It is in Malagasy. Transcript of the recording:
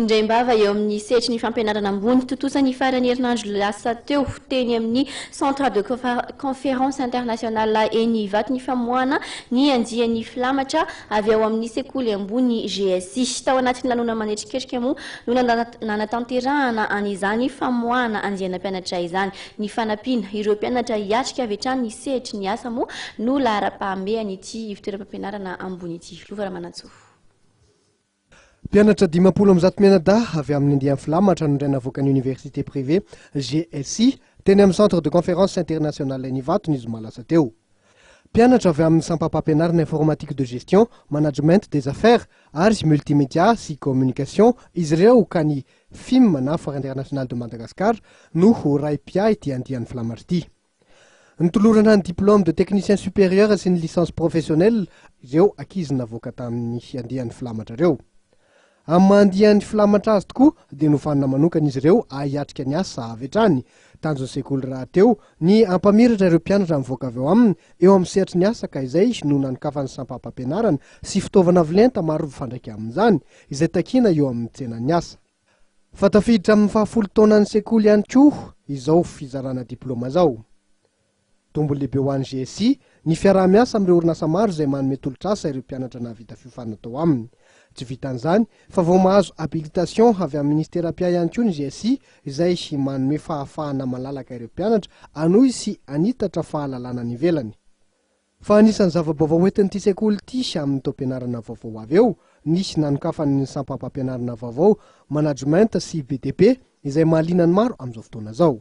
Indray mbava eo amin'ny setry ny fampianarana ambony totosany farany herinandro lasa teo teny amin'ny centre de conférence internationale enivato ny famoahana ny andian'ny filamatra avy ao amin'ny sekoly ambony GSI tao anatin'ny lanona manetriketrika moa no nanatanterahana an'izany famoahana andiana mpianatra izany ny fanampiana ireo mpianatra hiatrika avy hatrany ny setry ny asa moa no lahara-pahameany ity fitoeram-pampianarana ambony ity Lovara Manantsoa. Mpianatra 510 avy amin'ny andian'ny filamatra no indray navoaka ny université privée GSI teny amin'ny centre de conférence internationale enivato ny zoma lasa teo. Mpianatra avy amin'ny sampam-pampianarana informatique de gestion, management des affaires ary multimédia sy communication izy ireo ka ny FIM na Foire internationale de Madagascar no ray-pia ity andian'ny filamatra ity. Nitolorana ny diplôme de technicien supérieur sy ny licence professionnelle ireo ankizy navoaka tamin'ny andian'ny filamatra ireo. Amin'ny mandian'ny filamatra azy tokoa dia nofanina manokana izy ireo ahiatrika ny asa avy hatrany tanjony sekoly raha teo ny ampamiratra ireo mpianatra mivoaka avy eo aminy eo amin'ny sehatry ny asa ka izay no nanokafany sampam-pampianarana sy fitaovana vilenta maro fandraika amin'izany izay takiana eo amin'ny tsenan'ny asa. Fa tafiditra amin'ny 10 taonan'ny sekoly ihany koa izao fizarana diplôma zao. Tombony lehibe ho an'ny GSI ny fiaraha-miasa amin'ireo orinasa maro izay manome tolotr'asa ireo mpianatra nahavita fiofanana tao aminy. Tsy vitan'izany fa vao mahazo habilitation avy amin'ny ministéra-pia ihany koa ny GSI izay manome fahafahana malalaka ireo mpianatra anohy sy anitatra fahalalana ny ivelany. Fa anisan'ny zava-baovao entin'ity sekoly ity amin'ny taom-pianarana vaovao avy eo nisy nanokafany sampam-pampianarana vaovao management sy BDP izay mahaliana ny maro amin'izao fotoana izao.